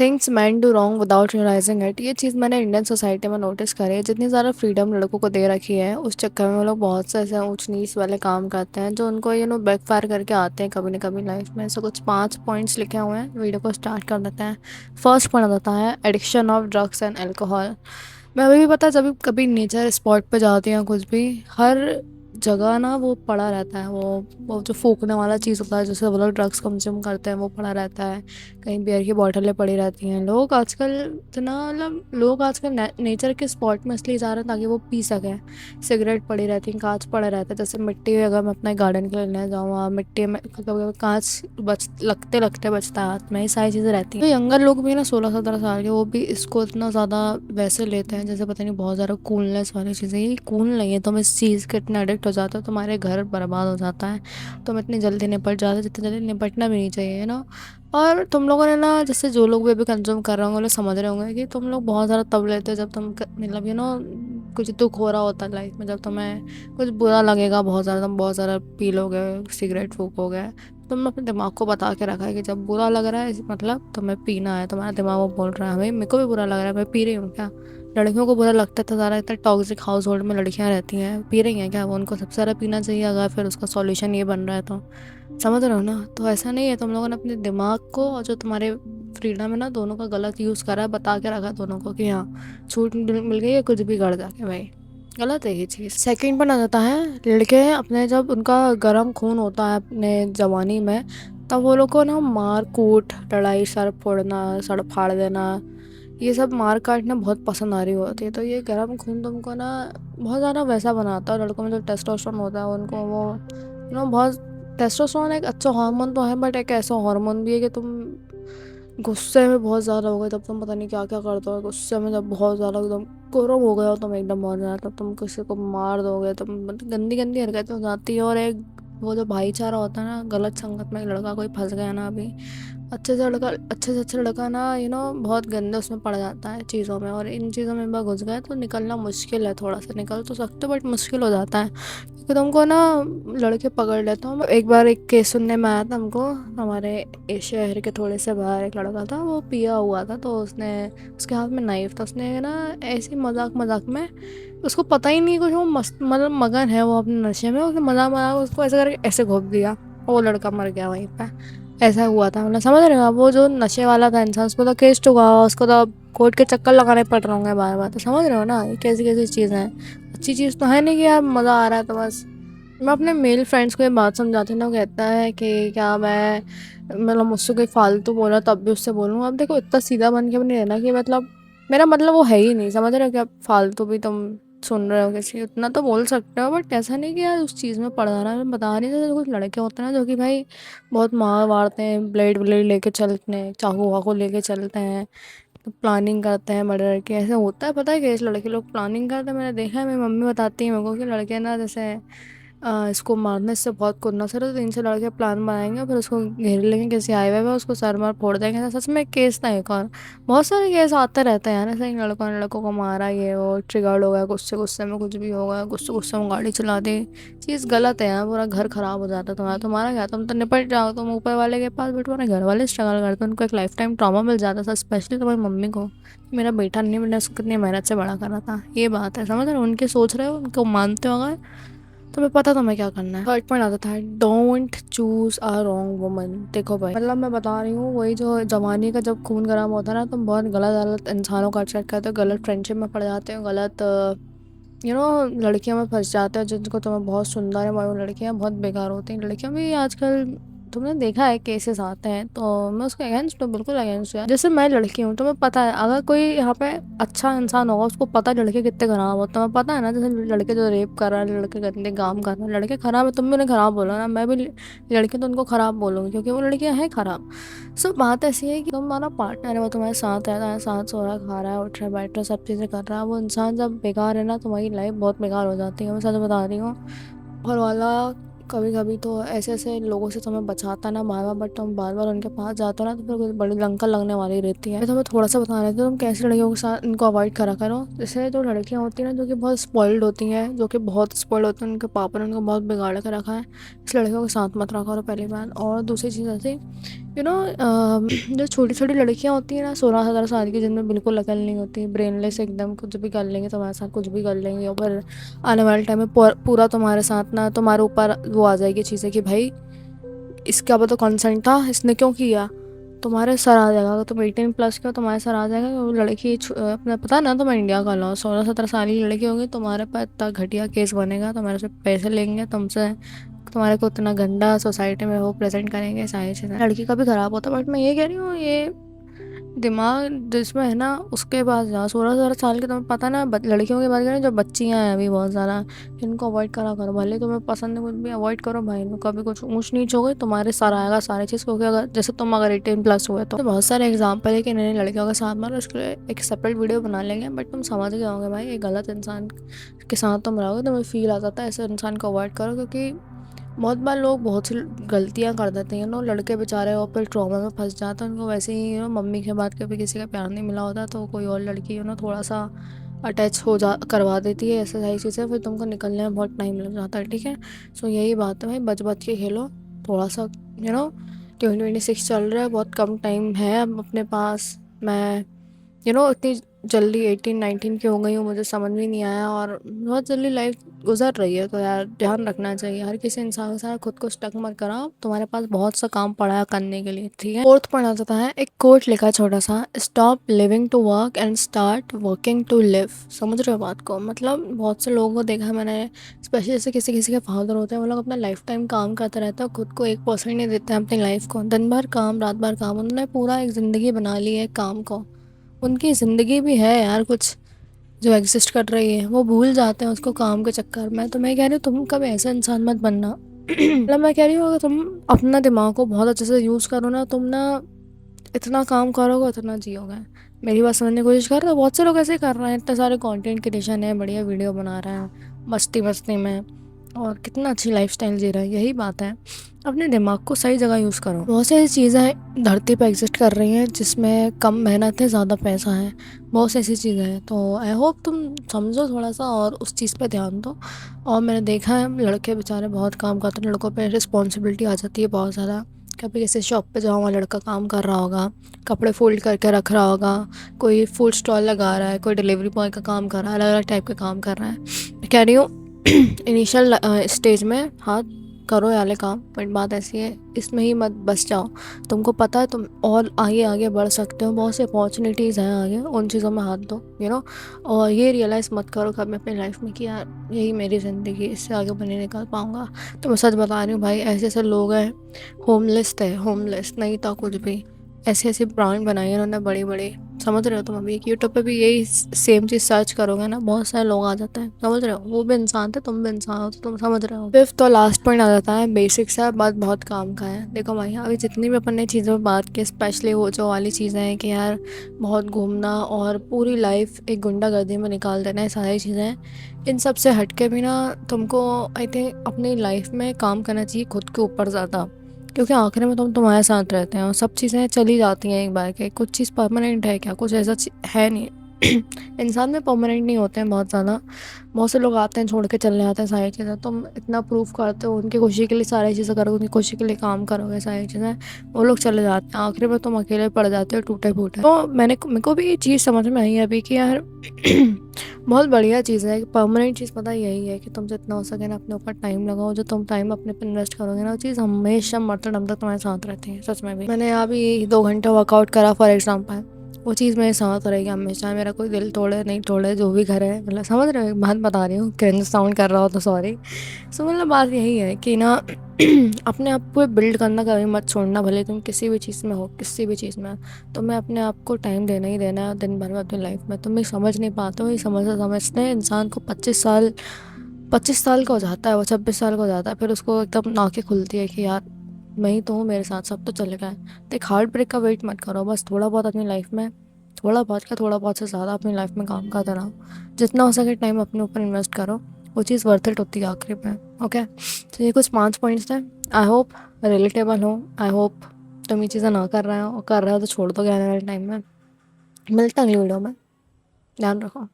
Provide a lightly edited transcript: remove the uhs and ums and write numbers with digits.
Things man do wrong without realising it. ये चीज़ मैंने इंडियन सोसाइटी में नोटिस करी है। जितनी ज़्यादा फ्रीडम लड़कों को दे रखी है उस चक्कर में वो लोग बहुत से ऐसे ऊंच नीच वाले काम करते हैं जो उनको बैकफायर करके आते हैं कभी ना कभी लाइफ में। ऐसे कुछ 5 पॉइंट्स लिखे हुए हैं, वीडियो को स्टार्ट कर देते हैं। फर्स्ट पॉइंट होता है addiction of drugs and alcohol. मैं अभी भी पता जब भी कभी नेचर स्पॉट पे जाती हूँ कुछ भी, हर जगह ना वो पड़ा रहता है। वो जो फूकने वाला चीज़ होता है जिससे वो लोग ड्रग्स कंज्यूम करते हैं वो पड़ा रहता है। कहीं बियर की बॉटलें पड़ी रहती हैं। लोग आजकल इतना मतलब लोग आजकल नेचर के स्पॉट में इसलिए जा रहे हैं ताकि वो पी सकें। सिगरेट पड़ी रहती हैं, कांच पड़े रहते हैं। जैसे मिट्टी में अगर मैं अपने गार्डन के लिए लेने जाऊँ, वहाँ मिट्टी में कभी कभी कांच बच लगते लगते बचता है हाथ में। ये सारी चीज़ें रहती हैं। तो यंगर लोग भी ना 16-17 साल के, वो भी इसको इतना ज़्यादा वैसे लेते हैं जैसे पता नहीं बहुत ज़्यादा कूलनेस वाली चीज़ें। ये कूल नहीं है। तुम इस चीज़ के इतने एडिक्ट हो जाते हो तुम्हारे घर बर्बाद हो जाता है। तुम इतनी जल्दी निपट जाते जितनी जल्दी निपटना भी नहीं चाहिए ना। और तुम लोगों ने ना, जैसे जो लोग भी अभी कंज्यूम कर रहे होंगे वो लोग समझ रहे होंगे कि तुम लोग बहुत ज़्यादा तब लेते हो जब तुम मतलब कुछ दुख हो रहा होता है लाइफ में। जब तुम्हें कुछ बुरा लगेगा बहुत ज़्यादा, तुम बहुत ज़्यादा पी लोगे, सिगरेट फूकोगे। तुमने अपने दिमाग को बता के रखा है कि जब बुरा लग रहा है मतलब तुम्हें पीना है। तुम्हारा दिमाग वो बोल रहा है हमें, मेरे को भी बुरा लग रहा है, मैं पी रही हूँ क्या। लड़कियों को बुरा लगता है तो ज़्यादा इतना टॉक्सिक हाउस होल्ड में लड़कियाँ रहती हैं, पी रही हैं क्या वो, उनको सबसे ज़्यादा पीना चाहिए अगर फिर उसका सॉल्यूशन ये बन रहा है तो। समझ रहे हो ना। तो ऐसा नहीं है, तुम लोगों ने अपने दिमाग को और जो तुम्हारे फ्रीडम है ना दोनों का गलत यूज़ करा है। बता के रखा दोनों को कि हाँ छूट मिल गई है कुछ भी कर जाके भाई। गलत है ये चीज़। सेकंड पर आ जाता है लड़के अपने, जब उनका गर्म खून होता है अपने जवानी में, तब वो लोग को ना मार कूट लड़ाई, सर फोड़ना, सर फाड़ देना, ये सब मार काटना बहुत पसंद आ रही होती है। तो ये गर्म खून तुमको ना बहुत ज़्यादा वैसा बनाता है। लड़कों में जो टेस्टोस्टेरोन होता है उनको वो बहुत, टेस्टोस्टेरोन एक अच्छा हार्मोन तो है बट एक ऐसा हार्मोन भी है कि तुम गुस्से में बहुत ज़्यादा हो गए तब तुम पता नहीं क्या क्या करते हो। गुस्से में जब बहुत ज़्यादा एकदम गर्म हो गया हो तुम एकदम बहुत ज़्यादा, तब तुम किसी को मार दोगे, तुम मतलब गंदी गंदी हरकतें हो जाती है। और एक वो जो भाईचारा होता है ना, गलत संगत में एक लड़का कोई फंस गया ना अभी, अच्छे से अच्छा लड़का ना बहुत गंदे उसमें पड़ जाता है चीज़ों में। और इन चीज़ों में एक बार घुस गए तो निकलना मुश्किल है। थोड़ा सा निकल तो सकते हो बट मुश्किल हो जाता है क्योंकि तुमको ना लड़के पकड़ लेता हूँ। एक बार एक केस सुनने में आया था हमको, हमारे इस शहर के थोड़े से बाहर एक लड़का था, वो पिया हुआ था। तो उसने, उसके हाथ में नाइफ था, उसने ना ऐसे मजाक मजाक में, उसको पता ही नहीं कुछ, वो मस्त मतलब मगन है वो अपने नशे में, उसने मजाक मजाक उसको ऐसे करके ऐसे घोप दिया और वो लड़का मर गया वहीं पे। ऐसा हुआ था, मतलब समझ रहे हो आप। वो जो नशे वाला था इंसान, उसको तो केस चुका हुआ, उसको तो अब कोर्ट के चक्कर लगाने पड़ रहे होंगे बार बार। तो समझ रहे हो ना ये कैसी कैसी चीज़ें हैं। अच्छी चीज़ तो है नहीं कि यार मज़ा आ रहा है तो बस। मैं अपने मेल फ्रेंड्स को ये बात समझाती हूँ ना, वो कहता है कि क्या मैं मतलब मुझसे कोई फालतू बोला तब भी उससे बोलूँ। अब देखो इतना सीधा बन के भी नहीं रहना कि मतलब मेरा मतलब वो है ही नहीं, समझ रहे हो। कि अब फालतू भी तुम सुन रहे हो किसी, उतना तो बोल सकते हो बट ऐसा नहीं कि यार उस चीज़ में पड़ जाना। मैं बता रही थी, कुछ लड़के होते हैं ना जो कि भाई बहुत मार वारते हैं, ब्लेड ब्लेड लेके चलते हैं, चाकू वाकू लेके चलते हैं, तो प्लानिंग करते हैं मर्डर की। ऐसा होता है पता है कि इस लड़के लोग प्लानिंग करते हैं। मैंने देखा है, मेरी मम्मी बताती है मेरे को कि लड़के ना जैसे इसको मारने से बहुत कुन्ना सर, तो 3 से लड़के प्लान बनाएंगे फिर उसको घेर लेंगे किसी हाईवे पे, उसको सर मार फोड़ देंगे। सच में एक केस था एक और, बहुत सारे केस आते रहते हैं यार ऐसे ही, लड़कों ने लड़कों को मारा, ये वो ट्रिगर्ड हो गया, गुस्से गुस्से में कुछ भी हो गया, गुस्से गुस्से में गाड़ी चला दी। चीज़ गलत है यार, पूरा घर खराब हो जाता है तुम्हारा। तुम्हारा क्या, तुम तो निपट जाओ, तुम ऊपर वाले के पास, बट तुम्हारे घर वाले स्ट्रगल करते हैं, उनको एक लाइफ टाइम ट्रॉमा मिल जाता था, स्पेशली तुम्हारी मम्मी को। मेरा बेटा नहीं, मैंने उसको कितनी मेहनत से बड़ा करा था, ये बात है। समझ रहे हो, उनके सोच रहे हो, उनको मानते हो अगर, तुम्हें पता तुम्हें क्या करना है। थर्ड पॉइंट आता था don't choose a wrong woman. देखो भाई, मतलब मैं बता रही हूँ वही जो जवानी का जब खून गर्म होता है ना, तुम बहुत गलत गलत इंसानों का अट्रैक्ट करते हो, गलत फ्रेंडशिप में पड़ जाते हो, गलत लड़कियों में फंस जाते हो जिनको तुम्हें बहुत सुंदर है, मगर लड़कियां बहुत बेकार होती हैं। लड़कियां भी आजकल तुमने देखा है केसेस आते हैं, तो मैं उसके अगेंस्ट हूँ, बिल्कुल अगेंस्ट हूँ। जैसे मैं लड़की हूँ, तुम्हें पता है अगर कोई यहाँ पे अच्छा इंसान होगा, उसको पता है लड़के कितने खराब होते हैं, तुम्हें पता है ना। जैसे लड़के जो रेप कर रहा है, लड़के गंदे काम कर रहे हैं, लड़के खराब है, तुम भी उन्हें खराब बोलो ना, मैं भी लड़के तो उनको खराब बोलूँगी क्योंकि वो लड़कियाँ हैं खराब। सो बात ऐसी है कि तुम्हारा पार्टनर है, वो तुम्हारे साथ रहता है, साथ सो रहा है, खा रहा है, उठ रहा है, बैठ रहा है, सब चीज़ें कर रहा है, वो इंसान जब बेकार है ना, तुम्हारी लाइफ बहुत बेकार हो जाती है, मैं सच बता रही हूँ। घर वाला कभी कभी तो ऐसे ऐसे लोगों से तुम्हें बचाता ना बार बार, बट तुम बार बार उनके पास जाते हो ना तो फिर कुछ बड़ी लंका लगने वाली रहती है। मैं तुम्हें थोड़ा सा बता रही थी, तुम कैसी लड़कियों के साथ इनको अवॉइड करा करो। जैसे जो लड़कियां होती हैं ना जो कि बहुत स्पॉइल्ड होती हैं, जो कि बहुत स्पॉइल्ड होती हैं, उनके पापा ने उनको बहुत बिगाड़ के रखा है, इस लड़कियों के साथ मत रखा करो पहली बात। और दूसरी चीज़ ऐसी, यू नो जो छोटी छोटी लड़कियां होती हैं ना 16-17 साल की, जिनमें बिल्कुल अकल नहीं होती, ब्रेनलेस एकदम, कुछ भी कर लेंगे तुम्हारे साथ, कुछ भी कर लेंगे, और फिर आने वाले टाइम में पूरा तुम्हारे साथ ना तुम्हारे ऊपर वो आ जाएगी चीज़ें कि भाई इसका तो कंसेंट था, इसने क्यों किया, तुम्हारे सर आ जाएगा। अगर तुम 18+ के हो तुम्हारे सर आ जाएगा कि वो लड़की अपना पता है ना, तुम्हें इंडिया का लॉ 16-17 साल की लड़की होगी, तुम्हारे पास इतना घटिया केस बनेगा, तुम्हारे से पैसे लेंगे तुमसे, तुम्हारे को इतना गंदा सोसाइटी में वो प्रेजेंट करेंगे, सारी चीज़ें लड़की का भी ख़राब होता है। बट मैं ये कह रही हूँ, ये दिमाग जिसमें है ना उसके पास जाओ। 16-17 साल के, तुम्हें पता ना, लड़कियों की बात करें जो बच्चियाँ हैं अभी बहुत ज़्यादा, इनको अवॉइड करा करो। भले तुम्हें पसंद है कुछ भी, अवॉइड करो भाई इनको। कभी कुछ ऊँच नीच हो गई तुम्हारे सर आएगा सारी चीज़, क्योंकि अगर जैसे तुम अगर 18+ हुए तो बहुत सारे एग्जाम्पल है कि नई लड़कियों के साथ मारो, उसके लिए एक सेपरेट वीडियो बना लेंगे। बट तुम समझ गए होंगे भाई, एक गलत इंसान के साथ तुम रहोगे, तुम्हें फील आ जाता है, ऐसे इंसान को अवॉइड करो। क्योंकि बहुत बार लोग बहुत सी गलतियाँ कर देते हैं ना, लड़के बेचारे और फिर ट्रॉमा में फंस जाते हैं। उनको वैसे ही मम्मी के बाद कभी किसी का प्यार नहीं मिला होता तो कोई और लड़की थोड़ा सा अटैच हो जा करवा देती है, ऐसे सारी चीज़ें, फिर तुमको निकलने में बहुत टाइम लग जाता है। ठीक है, सो यही बात है भाई, बच बच के खेलो थोड़ा सा। 2026 चल रहा है, बहुत कम टाइम है अब अपने पास। मैं इतनी जल्दी 18-19 की हो गई हूँ, मुझे समझ भी नहीं आया, और बहुत जल्दी लाइफ गुजर रही है। तो यार ध्यान रखना चाहिए, हर किसी इंसान के साथ खुद को स्टक मत कराओ, तुम्हारे पास बहुत सा काम पड़ा है करने के लिए। ठीक है, फोर्थ पढ़ा जाता है, एक कोट लिखा है छोटा सा, stop living to work and start working to live. समझ रहे हो बात को? मतलब बहुत से लोगों को देखा है मैंने, स्पेशली जैसे किसी किसी के फादर होते हैं, वो लोग अपना लाइफ टाइम काम करते रहते हैं, खुद को 1% नहीं देते हैं अपनी लाइफ को। दिन भर काम, रात भर काम, उन्होंने पूरा एक ज़िंदगी बना ली है काम को। उनकी ज़िंदगी भी है यार कुछ जो एग्जिस्ट कर रही है, वो भूल जाते हैं उसको काम के चक्कर में। तो मैं कह रही हूँ तुम कभी ऐसा इंसान मत बनना। मतलब मैं कह रही हूँ अगर तुम अपना दिमाग को बहुत अच्छे से यूज़ करो ना, तुम ना इतना काम करोगे उतना जियोगे। मेरी बात समझने की कोशिश कर रहे हो? बहुत से लोग ऐसे कर रहे हैं, इतने सारे कंटेंट क्रिएशन है, बढ़िया वीडियो बना रहे हैं मस्ती मस्ती में, और कितना अच्छी लाइफस्टाइल जी रहे हैं। यही बात है, अपने दिमाग को सही जगह यूज़ करो। बहुत सी ऐसी चीज़ें धरती पर एग्जिस्ट कर रही हैं जिसमें कम मेहनत है, ज़्यादा पैसा है, बहुत सी ऐसी चीज़ें हैं। तो आई होप तुम समझो थोड़ा सा और उस चीज़ पे ध्यान दो। और मैंने देखा है लड़के बेचारे बहुत काम करते हैं, लड़कों पे रिस्पॉन्सिबिलिटी आ जाती है बहुत ज़्यादा। कभी किसी शॉप पे जाओ, वहाँ लड़का काम कर रहा होगा, कपड़े फोल्ड करके रख रहा होगा, कोई फूड स्टॉल लगा रहा है, कोई डिलीवरी बॉय का काम कर रहा है, अलग अलग टाइप का काम कर रहा है। मैं कह रही हूँ इनिशियल स्टेज में हाथ करो ये वाले काम, बट बात ऐसी है इसमें ही मत बस जाओ। तुमको पता है तुम और आगे आगे बढ़ सकते हो, बहुत सी अपॉर्चुनिटीज़ हैं आगे, उन चीज़ों में हाथ दो। और ये रियलाइज़ मत करो कभी अपनी लाइफ में कि यार यही मेरी ज़िंदगी, इससे आगे मैं नहीं निकल पाऊँगा। तो मैं सच बता रही हूँ भाई, ऐसे ऐसे लोग हैं, होमलेस थे, होमलेस नहीं था कुछ भी, ऐसी ऐसी ब्रांड बनाई है उन्होंने बड़ी बड़ी। समझ रहे हो? तुम अभी यूट्यूब पे भी यही सेम चीज़ सर्च करोगे ना, बहुत सारे लोग आ जाते हैं। समझ रहे हो? वो भी इंसान थे, तुम भी इंसान हो, तो तुम समझ रहे हो। फिफ्थ तो लास्ट पॉइंट आ जाता है, बेसिक्स है, बात बहुत काम का है। देखो भाई, अभी जितनी भी अपन ने चीज़ों पर बात की, स्पेशली वो जो वाली चीज़ें हैं कि यार बहुत घूमना और पूरी लाइफ एक गुंडागर्दी में निकाल देना, ये सारी चीज़ें, इन सब से हट के भी ना तुमको आई थिंक अपनी लाइफ में काम करना चाहिए खुद के ऊपर ज़्यादा। क्योंकि आखिर में तुम तुम्हारे साथ रहते हैं और सब चीज़ें चली जाती हैं एक बार के। कुछ चीज़ परमानेंट है क्या? कुछ ऐसा है नहीं। इंसान में परमानेंट नहीं होते हैं बहुत ज़्यादा। बहुत से लोग आते हैं छोड़ के चले जाते हैं सारी चीज़ें। तुम इतना प्रूफ करते हो उनकी खुशी के लिए, सारी चीज़ें करोगे, उनकी खुशी के लिए काम करोगे, सारी चीज़ें, वो लोग चले जाते हैं, आखिर में तुम अकेले पड़ जाते हो टूटे फूटे। तो मेरे को भी ये चीज़ समझ में आई अभी कि यार बहुत बढ़िया चीज़ है, परमानेंट चीज़ पता यही है कि तुम जितना हो सके ना अपने ऊपर टाइम लगाओ। जो तुम टाइम अपने पे इन्वेस्ट करोगे ना, वो चीज़ हमेशा मरते दम तक तुम्हारे साथ रहती है। सच में भी मैंने अभी 2 घंटे वर्कआउट करा फॉर एग्जाम्पल, वो चीज़ मेरे साथ रहेगी हमेशा। मेरा कोई दिल तोड़े नहीं तोड़े, जो भी करे, मतलब समझ रहे हो? एक बात बता रही हूँ, क्रिंज साउंड कर रहा हो तो सॉरी। सो मतलब बात यही है कि ना अपने आप को बिल्ड करना कभी मत छोड़ना, भले तुम किसी भी चीज़ में हो, किसी भी चीज़ में। तो मैं अपने आप को टाइम देना ही देना है दिन भर में अपनी लाइफ में। तुम ये समझ नहीं पाते हो, ये समझते समझते इंसान को 25 साल का हो जाता है, वो 26 साल का हो जाता है, फिर उसको एकदम आँखें खुलती है कि यार मैं ही तो हूँ, मेरे साथ सब तो चलेगा। तो एक हार्ट ब्रेक का वेट मत करो, बस थोड़ा बहुत अपनी लाइफ में, थोड़ा बहुत का थोड़ा बहुत से ज़्यादा अपनी लाइफ में काम करते रहो। जितना हो सके टाइम अपने ऊपर इन्वेस्ट करो, वो चीज़ वर्थ इट होती है आखिरी में। ओके, तो ये कुछ 5 पॉइंट्स हैं। आई होप रिलेटेबल हो। आई होप तुम ये चीज़ें ना कर रहे हो, और कर रहे हो तो छोड़ दो आने वाले टाइम में। मिलते हैं अगली वीडियो में। ध्यान रखो।